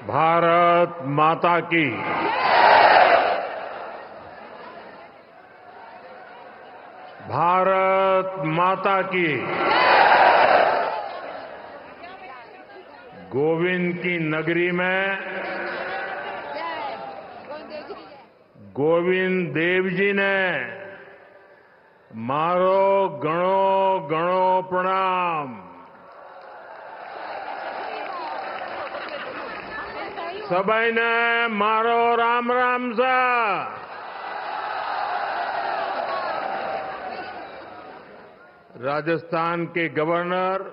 भारत माता की। भारत माता की। गोविंद की नगरी में गोविंद देव जी ने मारो गणो गणो प्रणाम। सबाई ने मारो राम राम सा। राजस्थान के गवर्नर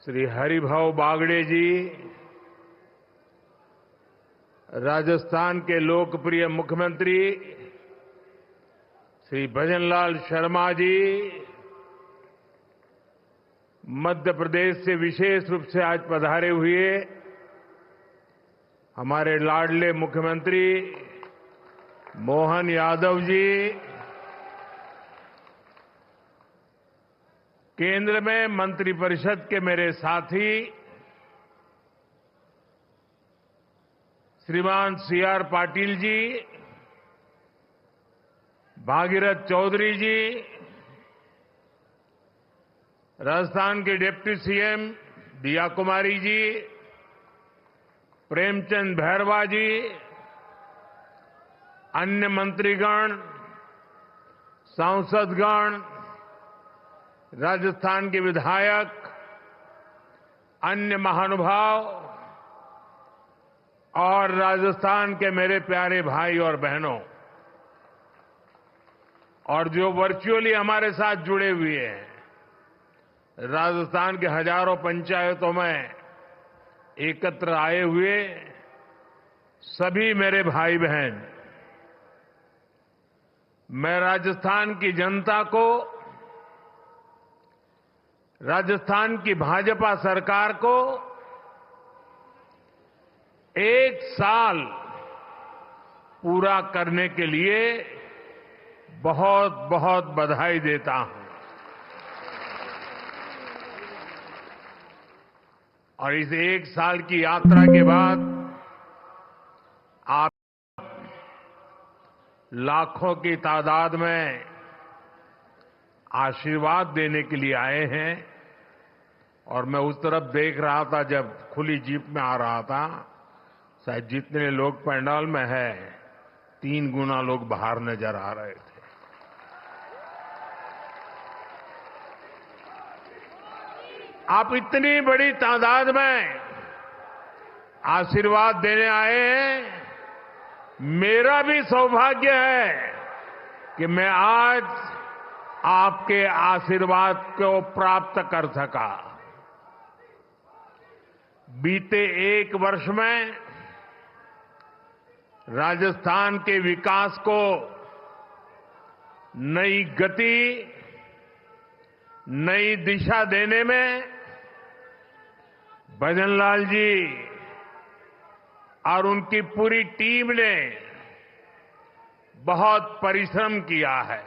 श्री हरिभाऊ बागड़े जी, राजस्थान के लोकप्रिय मुख्यमंत्री श्री भजनलाल शर्मा जी, मध्य प्रदेश से विशेष रूप से आज पधारे हुए हमारे लाडले मुख्यमंत्री मोहन यादव जी, केंद्र में मंत्रिपरिषद के मेरे साथी श्रीमान सीआर पाटिल जी, भागीरथ चौधरी जी, राजस्थान के डिप्टी सीएम दिया कुमारी जी, प्रेमचंद भैरवा जी, अन्य मंत्रीगण, सांसदगण, राजस्थान के विधायक, अन्य महानुभाव और राजस्थान के मेरे प्यारे भाई और बहनों, और जो वर्चुअली हमारे साथ जुड़े हुए हैं, राजस्थान के हजारों पंचायतों में एकत्र आए हुए सभी मेरे भाई बहन, मैं राजस्थान की जनता को, राजस्थान की भाजपा सरकार को एक साल पूरा करने के लिए बहुत बहुत बधाई देता हूं। और इस एक साल की यात्रा के बाद आप लाखों की तादाद में आशीर्वाद देने के लिए आए हैं। और मैं उस तरफ देख रहा था, जब खुली जीप में आ रहा था, शायद जितने लोग पंडाल में हैं 3 गुना लोग बाहर नजर आ रहे थे। आप इतनी बड़ी तादाद में आशीर्वाद देने आए हैं। मेरा भी सौभाग्य है कि मैं आज आपके आशीर्वाद को प्राप्त कर सका। बीते 1 वर्ष में राजस्थान के विकास को नई गति, नई दिशा देने में भजनलाल जी और उनकी पूरी टीम ने बहुत परिश्रम किया है।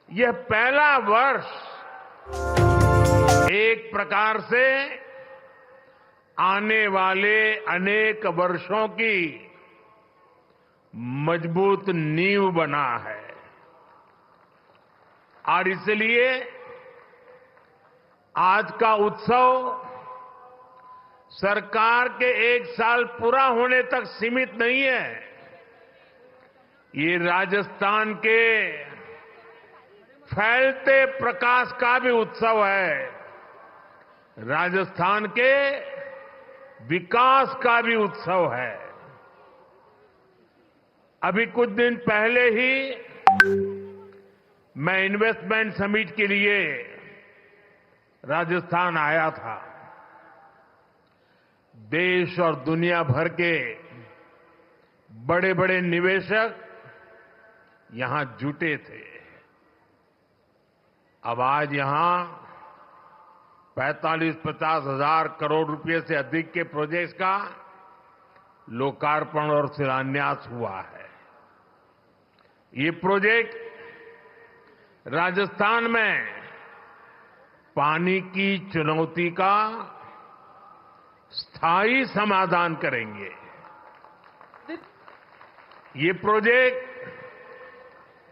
यह पहला वर्ष एक प्रकार से आने वाले अनेक वर्षों की मजबूत नींव बना है। और इसलिए आज का उत्सव सरकार के 1 साल पूरा होने तक सीमित नहीं है। ये राजस्थान के फैलते प्रकाश का भी उत्सव है, राजस्थान के विकास का भी उत्सव है। अभी कुछ दिन पहले ही मैं इन्वेस्टमेंट समिट के लिए राजस्थान आया था। देश और दुनिया भर के बड़े बड़े निवेशक यहां जुटे थे। अब आज यहां 45-50 हजार करोड़ रुपए से अधिक के प्रोजेक्ट्स का लोकार्पण और शिलान्यास हुआ है। ये प्रोजेक्ट राजस्थान में पानी की चुनौती का स्थायी समाधान करेंगे। ये प्रोजेक्ट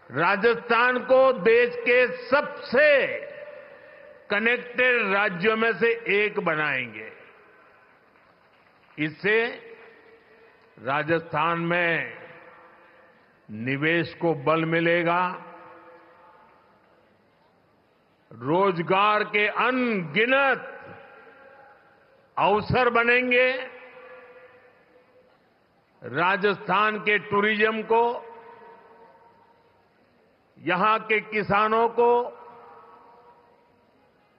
राजस्थान को देश के सबसे कनेक्टेड राज्यों में से एक बनाएंगे। इससे राजस्थान में निवेश को बल मिलेगा, रोजगार के अनगिनत अवसर बनेंगे, राजस्थान के टूरिज्म को, यहां के किसानों को,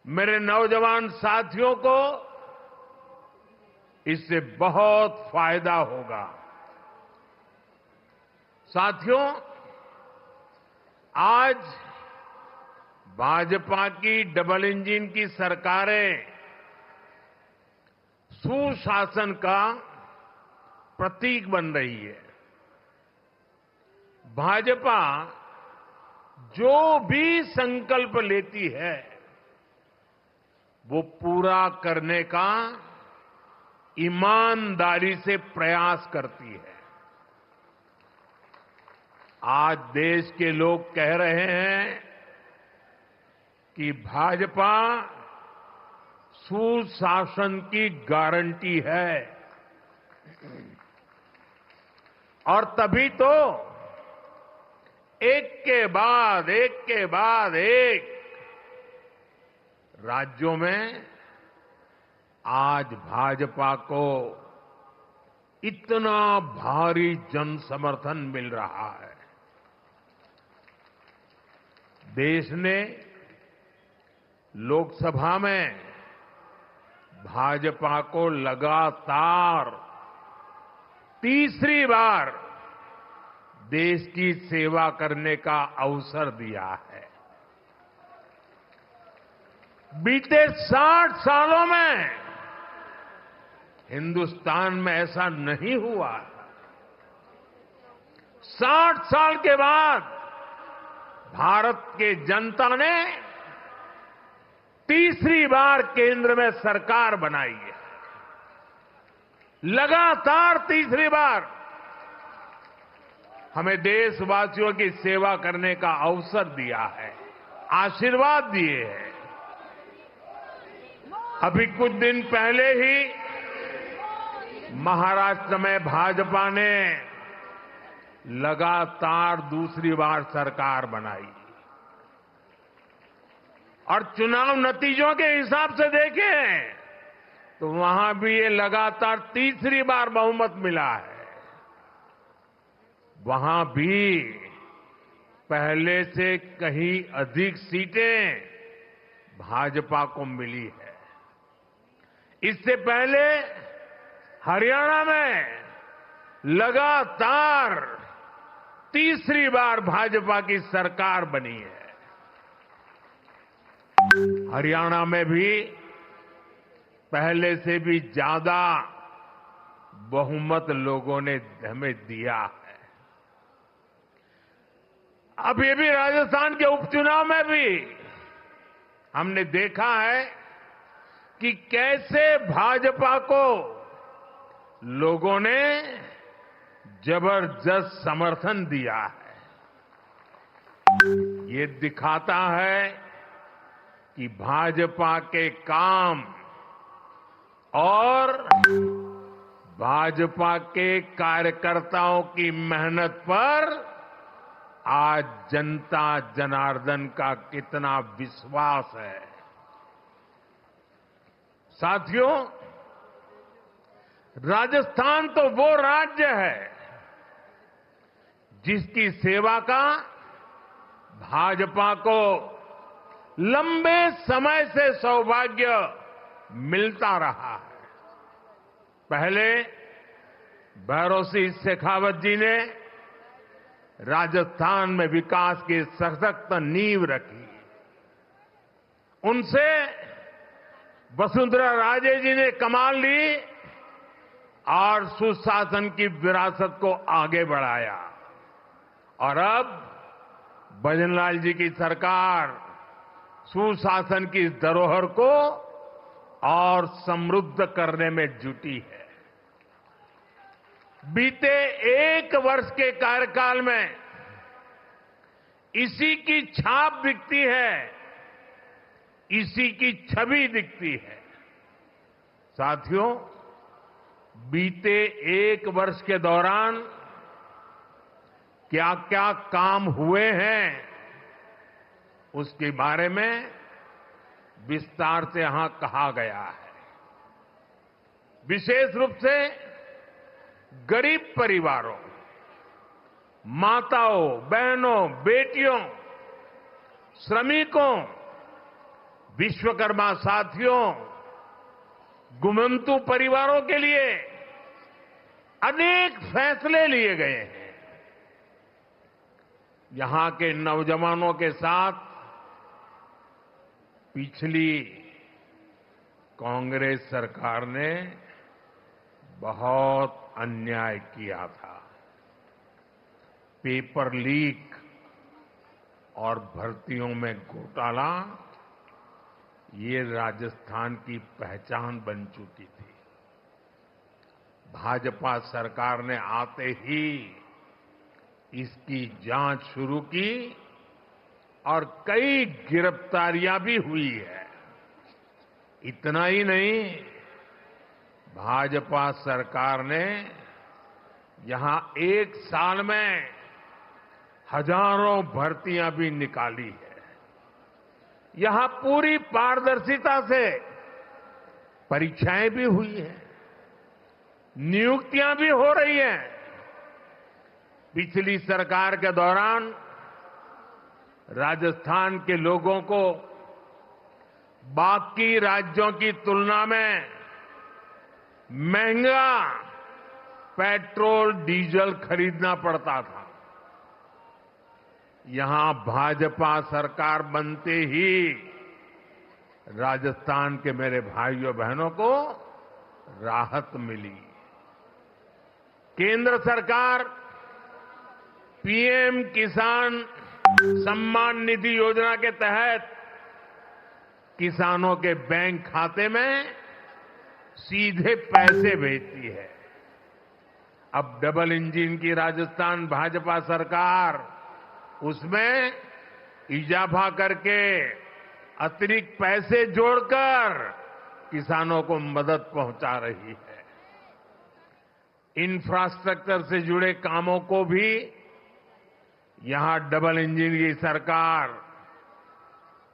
मेरे नौजवान साथियों को इससे बहुत फायदा होगा। साथियों, आज भाजपा की डबल इंजन की सरकारें सुशासन का प्रतीक बन रही है। भाजपा जो भी संकल्प लेती है वो पूरा करने का ईमानदारी से प्रयास करती है। आज देश के लोग कह रहे हैं कि भाजपा सुशासन की गारंटी है, और तभी तो एक के बाद एक राज्यों में आज भाजपा को इतना भारी जन समर्थन मिल रहा है। देश ने लोकसभा में भाजपा को लगातार तीसरी बार देश की सेवा करने का अवसर दिया है। बीते 60 सालों में हिंदुस्तान में ऐसा नहीं हुआ। 60 साल के बाद भारत के जनता ने तीसरी बार केंद्र में सरकार बनाई है। लगातार तीसरी बार हमें देशवासियों की सेवा करने का अवसर दिया है, आशीर्वाद दिए हैं। अभी कुछ दिन पहले ही महाराष्ट्र में भाजपा ने लगातार दूसरी बार सरकार बनाई, और चुनाव नतीजों के हिसाब से देखें तो वहां भी ये लगातार तीसरी बार बहुमत मिला है। वहां भी पहले से कहीं अधिक सीटें भाजपा को मिली है। इससे पहले हरियाणा में लगातार तीसरी बार भाजपा की सरकार बनी है। हरियाणा में भी पहले से भी ज्यादा बहुमत लोगों ने हमें दिया है। अब ये भी राजस्थान के उपचुनाव में भी हमने देखा है कि कैसे भाजपा को लोगों ने जबरदस्त समर्थन दिया है। ये दिखाता है कि भाजपा के काम और भाजपा के कार्यकर्ताओं की मेहनत पर आज जनता जनार्दन का कितना विश्वास है। साथियों, राजस्थान तो वो राज्य है जिसकी सेवा का भाजपा को लंबे समय से सौभाग्य मिलता रहा है। पहले भैरों सिंह शेखावत जी ने राजस्थान में विकास की सशक्त नींव रखी। उनसे वसुंधरा राजे जी ने कमान ली और सुशासन की विरासत को आगे बढ़ाया, और अब भजनलाल जी की सरकार सुशासन की इस धरोहर को और समृद्ध करने में जुटी है। बीते 1 वर्ष के कार्यकाल में इसी की छाप दिखती है, इसी की छवि दिखती है। साथियों, बीते 1 वर्ष के दौरान क्या क्या काम हुए हैं, उसके बारे में विस्तार से यहां कहा गया है। विशेष रूप से गरीब परिवारों, माताओं, बहनों, बेटियों, श्रमिकों, विश्वकर्मा साथियों, गुमंतु परिवारों के लिए अनेक फैसले लिए गए हैं। यहां के नौजवानों के साथ पिछली कांग्रेस सरकार ने बहुत अन्याय किया था। पेपर लीक और भर्तियों में घोटाला, ये राजस्थान की पहचान बन चुकी थी। भाजपा सरकार ने आते ही इसकी जांच शुरू की और कई गिरफ्तारियां भी हुई है। इतना ही नहीं, भाजपा सरकार ने यहां 1 साल में हजारों भर्तियां भी निकाली है। यहां पूरी पारदर्शिता से परीक्षाएं भी हुई हैं, नियुक्तियां भी हो रही हैं। पिछली सरकार के दौरान राजस्थान के लोगों को बाकी राज्यों की तुलना में महंगा पेट्रोल डीजल खरीदना पड़ता था। यहां भाजपा सरकार बनते ही राजस्थान के मेरे भाइयों बहनों को राहत मिली। केंद्र सरकार पीएम किसान सम्मान निधि योजना के तहत किसानों के बैंक खाते में सीधे पैसे भेजती है। अब डबल इंजन की राजस्थान भाजपा सरकार उसमें इजाफा करके अतिरिक्त पैसे जोड़कर किसानों को मदद पहुंचा रही है। इंफ्रास्ट्रक्चर से जुड़े कामों को भी यहां डबल इंजन की सरकार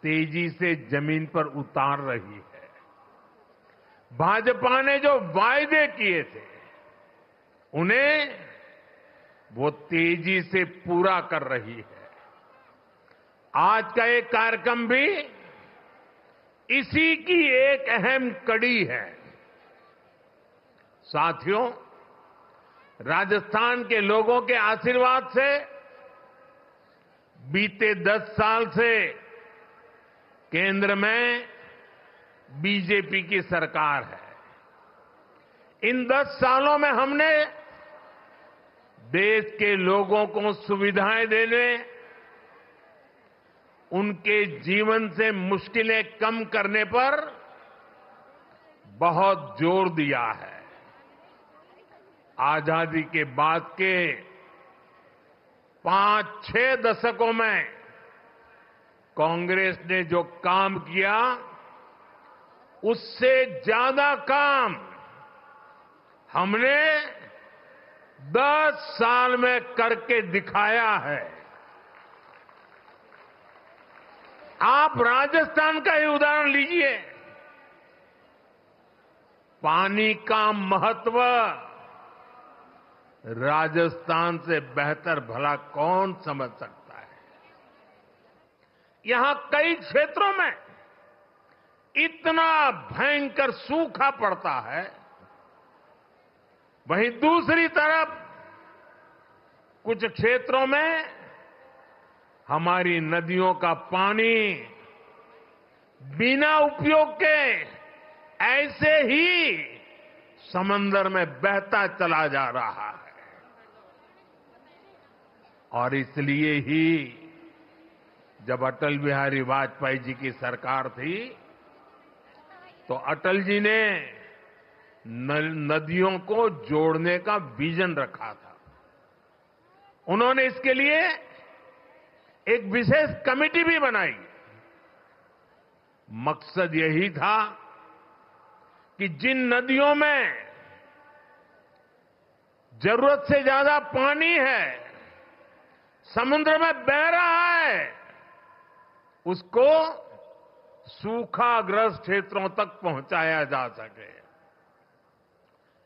तेजी से जमीन पर उतार रही है। भाजपा ने जो वायदे किए थे उन्हें वो तेजी से पूरा कर रही है। आज का एक कार्यक्रम भी इसी की एक अहम कड़ी है। साथियों, राजस्थान के लोगों के आशीर्वाद से बीते 10 साल से केंद्र में बीजेपी की सरकार है। इन 10 सालों में हमने देश के लोगों को सुविधाएं देने, उनके जीवन से मुश्किलें कम करने पर बहुत जोर दिया है। आजादी के बाद के 5-6 दशकों में कांग्रेस ने जो काम किया, उससे ज्यादा काम हमने 10 साल में करके दिखाया है। आप राजस्थान का ही उदाहरण लीजिए। पानी का महत्व राजस्थान से बेहतर भला कौन समझ सकता है। यहां कई क्षेत्रों में इतना भयंकर सूखा पड़ता है, वहीं दूसरी तरफ कुछ क्षेत्रों में हमारी नदियों का पानी बिना उपयोग के ऐसे ही समंदर में बहता चला जा रहा है। और इसलिए ही जब अटल बिहारी वाजपेयी जी की सरकार थी, तो अटल जी ने नदियों को जोड़ने का विजन रखा था। उन्होंने इसके लिए एक विशेष कमेटी भी बनाई। मकसद यही था कि जिन नदियों में जरूरत से ज्यादा पानी है, समुद्र में बह रहा है, उसको सूखाग्रस्त क्षेत्रों तक पहुंचाया जा सके।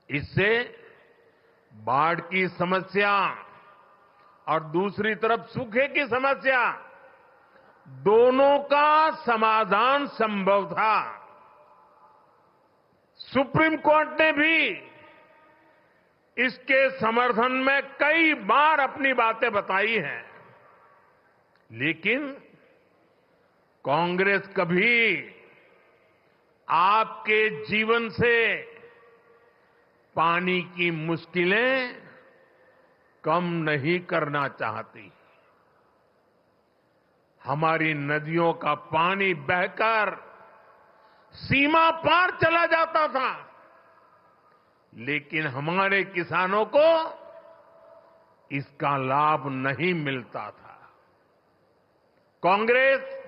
इससे बाढ़ की समस्या और दूसरी तरफ सूखे की समस्या, दोनों का समाधान संभव था। सुप्रीम कोर्ट ने भी इसके समर्थन में कई बार अपनी बातें बताई हैं, लेकिन कांग्रेस कभी आपके जीवन से पानी की मुश्किलें कम नहीं करना चाहती। हमारी नदियों का पानी बहकर सीमा पार चला जाता था, लेकिन हमारे किसानों को इसका लाभ नहीं मिलता था। कांग्रेस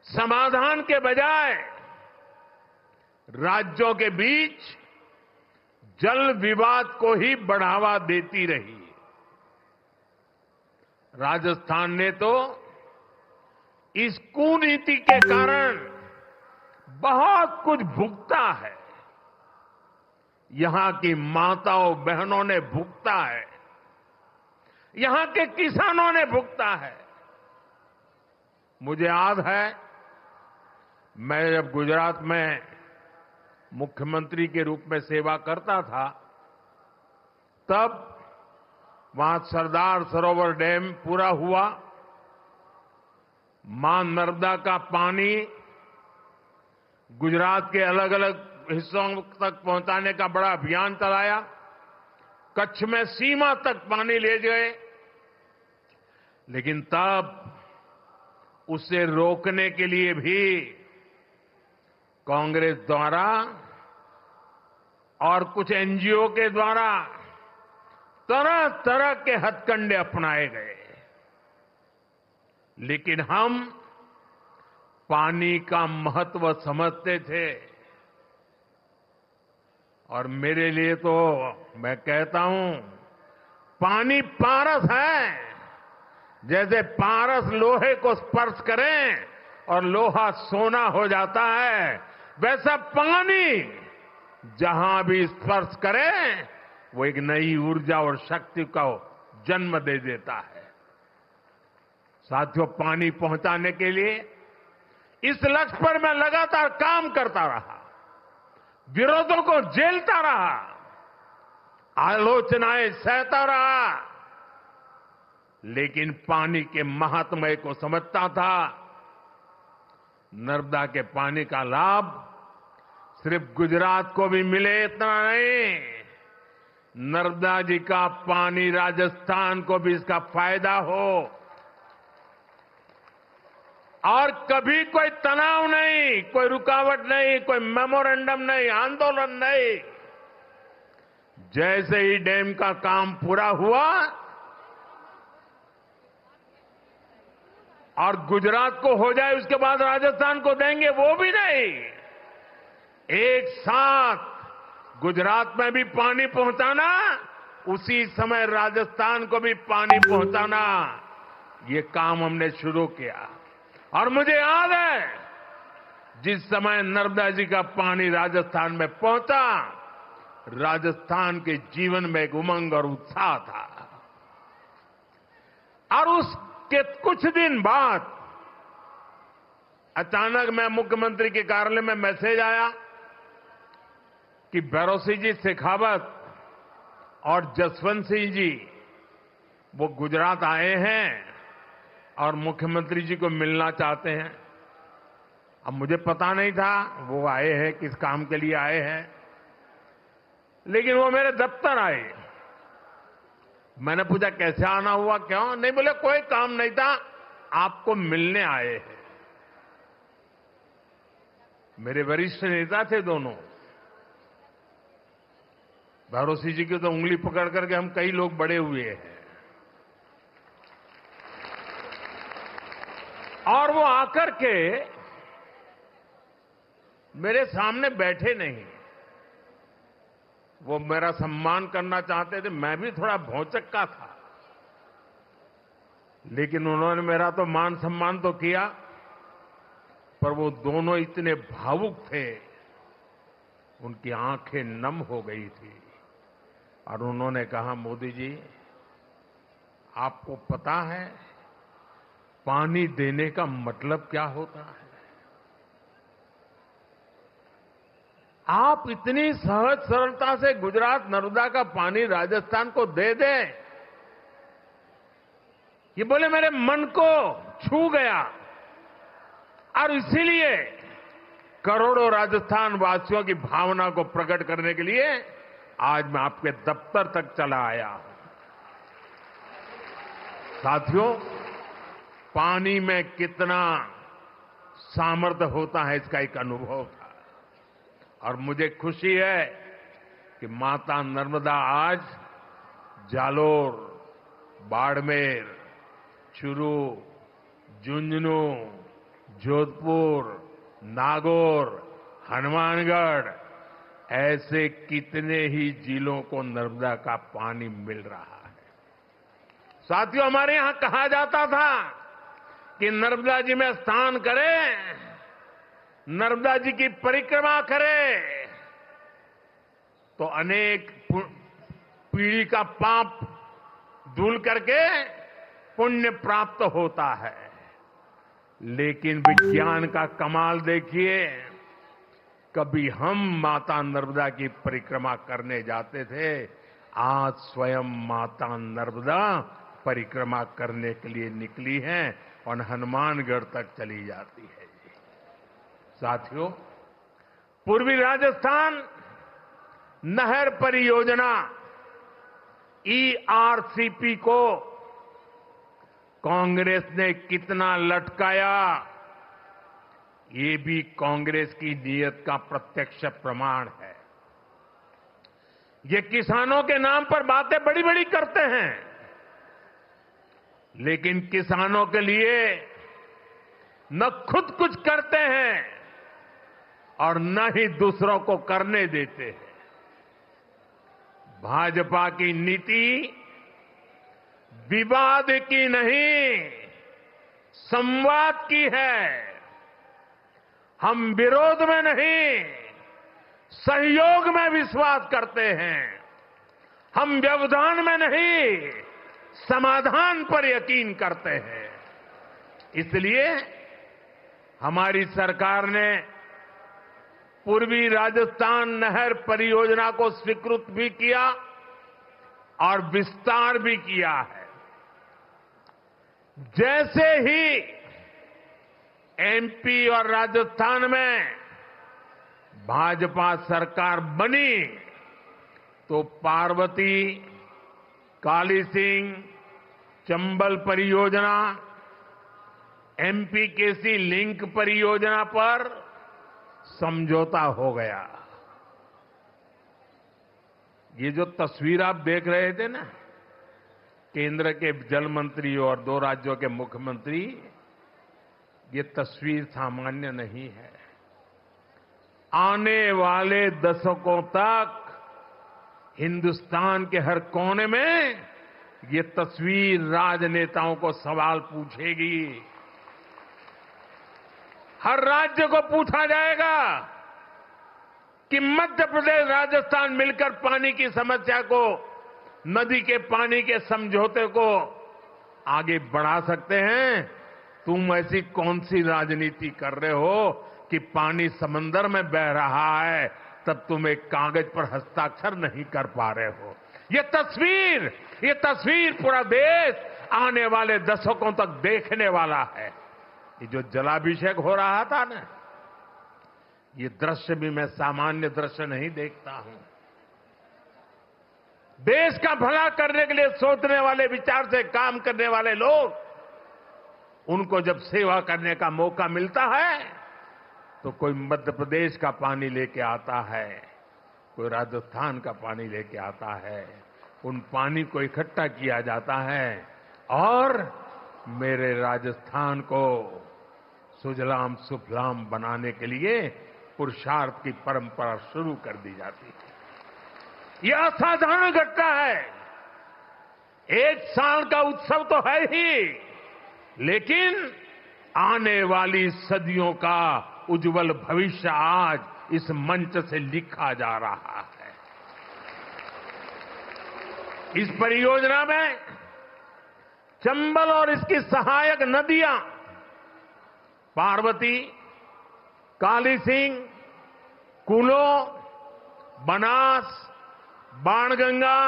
समाधान के बजाय राज्यों के बीच जल विवाद को ही बढ़ावा देती रही। राजस्थान ने तो इस कुनीति के कारण बहुत कुछ भुगता है। यहां की माताओं बहनों ने भुगता है, यहां के किसानों ने भुगता है। मुझे याद है, मैं जब गुजरात में मुख्यमंत्री के रूप में सेवा करता था, तब वहां सरदार सरोवर डैम पूरा हुआ। मां नर्मदा का पानी गुजरात के अलग अलग हिस्सों तक पहुंचाने का बड़ा अभियान चलाया। कच्छ में सीमा तक पानी ले गए, लेकिन तब उसे रोकने के लिए भी कांग्रेस द्वारा और कुछ एनजीओ के द्वारा तरह तरह के हथकंडे अपनाए गए। लेकिन हम पानी का महत्व समझते थे, और मेरे लिए तो मैं कहता हूं, पानी पारस है। जैसे पारस लोहे को स्पर्श करें और लोहा सोना हो जाता है, वैसा पानी जहां भी स्पर्श करे वो एक नई ऊर्जा और शक्ति को जन्म दे देता है। साथियों, पानी पहुंचाने के लिए इस लक्ष्य पर मैं लगातार काम करता रहा, विरोधों को झेलता रहा, आलोचनाएं सहता रहा, लेकिन पानी के महात्म्य को समझता था। नर्मदा के पानी का लाभ सिर्फ गुजरात को भी मिले इतना नहीं, नर्मदा जी का पानी राजस्थान को भी इसका फायदा हो। और कभी कोई तनाव नहीं, कोई रुकावट नहीं, कोई मेमोरेंडम नहीं, आंदोलन नहीं। जैसे ही डैम का काम पूरा हुआ और गुजरात को हो जाए उसके बाद राजस्थान को देंगे, वो भी नहीं। एक साथ गुजरात में भी पानी पहुंचाना, उसी समय राजस्थान को भी पानी पहुंचाना, ये काम हमने शुरू किया। और मुझे याद है, जिस समय नर्मदा जी का पानी राजस्थान में पहुंचा, राजस्थान के जीवन में एक उमंग और उत्साह था। और उसके कुछ दिन बाद अचानक मैं मुख्यमंत्री के कार्यालय में मैसेज आया कि भैरों जी शेखावत और जसवंत सिंह जी वो गुजरात आए हैं और मुख्यमंत्री जी को मिलना चाहते हैं। अब मुझे पता नहीं था वो आए हैं, किस काम के लिए आए हैं, लेकिन वो मेरे दफ्तर आए। मैंने पूछा कैसे आना हुआ, क्यों? नहीं, बोले कोई काम नहीं था, आपको मिलने आए हैं। मेरे वरिष्ठ नेता थे दोनों। भरोसी जी की तो उंगली पकड़ करके हम कई लोग बड़े हुए हैं। और वो आकर के मेरे सामने बैठे नहीं। वो मेरा सम्मान करना चाहते थे, मैं भी थोड़ा भौचक्का था, लेकिन उन्होंने मेरा तो मान सम्मान तो किया, पर वो दोनों इतने भावुक थे, उनकी आंखें नम हो गई थी। और उन्होंने कहा, मोदी जी, आपको पता है पानी देने का मतलब क्या होता है? आप इतनी सहज सरलता से गुजरात नर्मदा का पानी राजस्थान को दे दें, ये बोले मेरे मन को छू गया। और इसीलिए करोड़ों राजस्थान वासियों की भावना को प्रकट करने के लिए आज मैं आपके दफ्तर तक चला आया हूं। साथियों, पानी में कितना सामर्थ्य होता है, इसका एक अनुभव था। और मुझे खुशी है कि माता नर्मदा आज जालोर, बाड़मेर, चूरू, झुंझुनू, जोधपुर, नागौर, हनुमानगढ़, ऐसे कितने ही जिलों को नर्मदा का पानी मिल रहा है। साथियों, हमारे यहां कहा जाता था कि नर्मदा जी में स्नान करें, नर्मदा जी की परिक्रमा करें तो अनेक पीढ़ी का पाप धुल करके पुण्य प्राप्त होता है। लेकिन विज्ञान का कमाल देखिए, कभी हम माता नर्मदा की परिक्रमा करने जाते थे, आज स्वयं माता नर्मदा परिक्रमा करने के लिए निकली हैं और हनुमानगढ़ तक चली जाती है। साथियों, पूर्वी राजस्थान नहर परियोजना ईआरसीपी को कांग्रेस ने कितना लटकाया, ये भी कांग्रेस की नीयत का प्रत्यक्ष प्रमाण है। ये किसानों के नाम पर बातें बड़ी बड़ी करते हैं, लेकिन किसानों के लिए न खुद कुछ करते हैं और न ही दूसरों को करने देते हैं। भाजपा की नीति विवाद की नहीं, संवाद की है। हम विरोध में नहीं, सहयोग में विश्वास करते हैं। हम व्यवधान में नहीं, समाधान पर यकीन करते हैं। इसलिए हमारी सरकार ने पूर्वी राजस्थान नहर परियोजना को स्वीकृत भी किया और विस्तार भी किया है। जैसे ही एमपी और राजस्थान में भाजपा सरकार बनी तो पार्वती, काली सिंह, चंबल परियोजना, एमपीकेसी लिंक परियोजना पर समझौता हो गया। ये जो तस्वीर आप देख रहे थे ना, केंद्र के जल मंत्री और 2 राज्यों के मुख्यमंत्री, ये तस्वीर सामान्य नहीं है। आने वाले दशकों तक हिंदुस्तान के हर कोने में ये तस्वीर राजनेताओं को सवाल पूछेगी। हर राज्य को पूछा जाएगा कि मध्य प्रदेश, राजस्थान मिलकर पानी की समस्या को, नदी के पानी के समझौते को आगे बढ़ा सकते हैं। तुम ऐसी कौन सी राजनीति कर रहे हो कि पानी समंदर में बह रहा है, तब तुम एक कागज पर हस्ताक्षर नहीं कर पा रहे हो। ये तस्वीर पूरा देश आने वाले दशकों तक देखने वाला है। ये जो जलाभिषेक हो रहा था ना, ये दृश्य भी मैं सामान्य दृश्य नहीं देखता हूं। देश का भला करने के लिए सोचने वाले, विचार से काम करने वाले लोग, उनको जब सेवा करने का मौका मिलता है तो कोई मध्य प्रदेश का पानी लेके आता है, कोई राजस्थान का पानी लेके आता है। उन पानी को इकट्ठा किया जाता है और मेरे राजस्थान को सुजलाम सुफलाम बनाने के लिए पुरुषार्थ की परंपरा शुरू कर दी जाती है। यह असाधारण घटना है। एक साल का उत्सव तो है ही, लेकिन आने वाली सदियों का उज्जवल भविष्य आज इस मंच से लिखा जा रहा है। इस परियोजना में चंबल और इसकी सहायक नदियां पार्वती, काली सिंह, कूलो, बनास, बाणगंगा,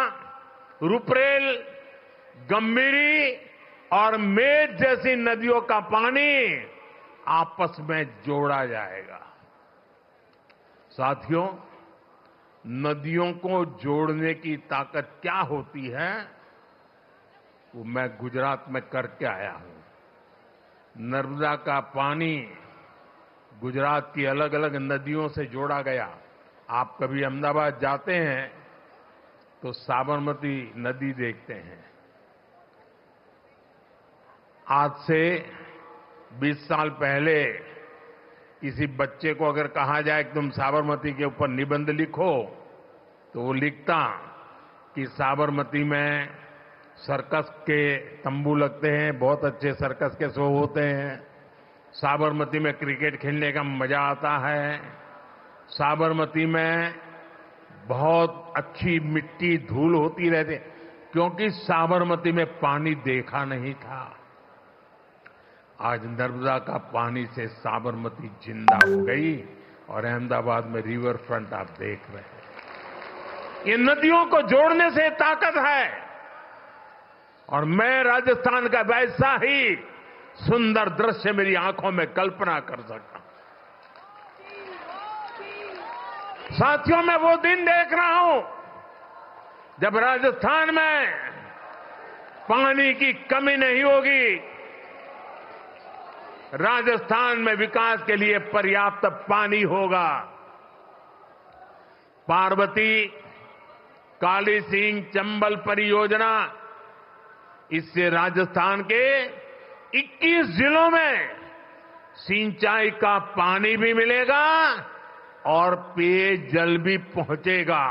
रुपरेल, गंभीरी और मेज जैसी नदियों का पानी आपस में जोड़ा जाएगा। साथियों, नदियों को जोड़ने की ताकत क्या होती है, वो मैं गुजरात में करके आया हूं। नर्मदा का पानी गुजरात की अलग अलग नदियों से जोड़ा गया। आप कभी अहमदाबाद जाते हैं तो साबरमती नदी देखते हैं। आज से 20 साल पहले किसी बच्चे को अगर कहा जाए कि तुम साबरमती के ऊपर निबंध लिखो, तो वो लिखता कि साबरमती में सर्कस के तंबू लगते हैं, बहुत अच्छे सर्कस के शो होते हैं। साबरमती में क्रिकेट खेलने का मजा आता है। साबरमती में बहुत अच्छी मिट्टी धूल होती रहती, क्योंकि साबरमती में पानी देखा नहीं था। आज नर्मदा का पानी से साबरमती जिंदा हो गई और अहमदाबाद में रिवर फ्रंट आप देख रहे हैं। ये नदियों को जोड़ने से ताकत है और मैं राजस्थान का वैसा ही सुंदर दृश्य मेरी आंखों में कल्पना कर सकता हूं। साथियों, मैं वो दिन देख रहा हूं जब राजस्थान में पानी की कमी नहीं होगी। राजस्थान में विकास के लिए पर्याप्त पानी होगा। पार्वती, काली सिंह, चंबल परियोजना, इससे राजस्थान के 21 जिलों में सिंचाई का पानी भी मिलेगा और पेयजल भी पहुंचेगा।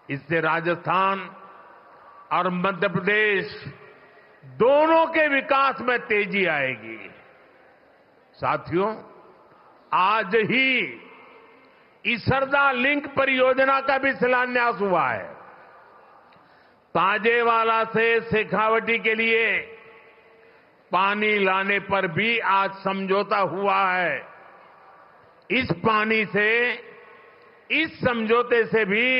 इससे राजस्थान और मध्य प्रदेश दोनों के विकास में तेजी आएगी। साथियों, आज ही इसरदा लिंक परियोजना का भी शिलान्यास हुआ है। ताजेवाला से शेखावटी के लिए पानी लाने पर भी आज समझौता हुआ है। इस पानी से, इस समझौते से भी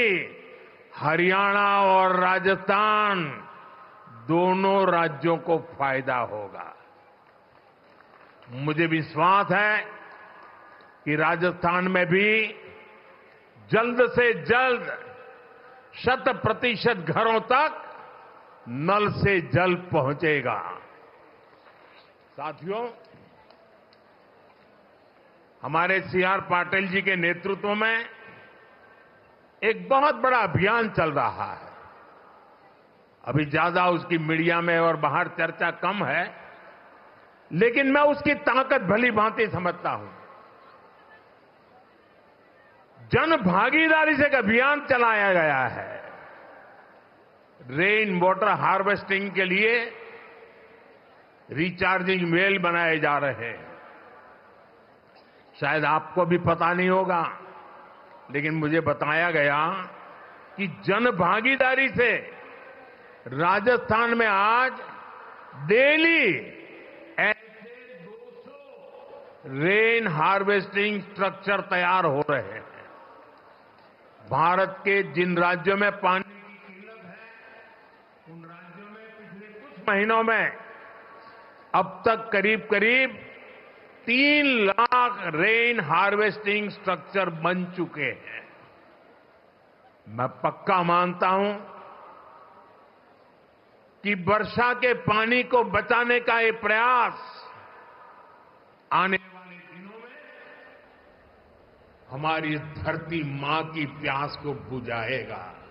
हरियाणा और राजस्थान दोनों राज्यों को फायदा होगा। मुझे विश्वास है कि राजस्थान में भी जल्द से जल्द 100% घरों तक नल से जल पहुंचेगा। साथियों, हमारे सीआर पाटिल जी के नेतृत्व में एक बहुत बड़ा अभियान चल रहा है। अभी ज्यादा उसकी मीडिया में और बाहर चर्चा कम है, लेकिन मैं उसकी ताकत भली भांति समझता हूं। जन भागीदारी से एक अभियान चलाया गया है। रेन वाटर हार्वेस्टिंग के लिए रिचार्जिंग वेल बनाए जा रहे हैं। शायद आपको भी पता नहीं होगा, लेकिन मुझे बताया गया कि जन भागीदारी से राजस्थान में आज डेली ऐसे 200 रेन हार्वेस्टिंग स्ट्रक्चर तैयार हो रहे हैं। भारत के जिन राज्यों में पानी की किल्लत है, उन राज्यों में पिछले कुछ महीनों में अब तक करीब करीब 3 लाख रेन हार्वेस्टिंग स्ट्रक्चर बन चुके हैं। मैं पक्का मानता हूं कि वर्षा के पानी को बचाने का ये प्रयास आने वाले दिनों में हमारी धरती मां की प्यास को बुझाएगा।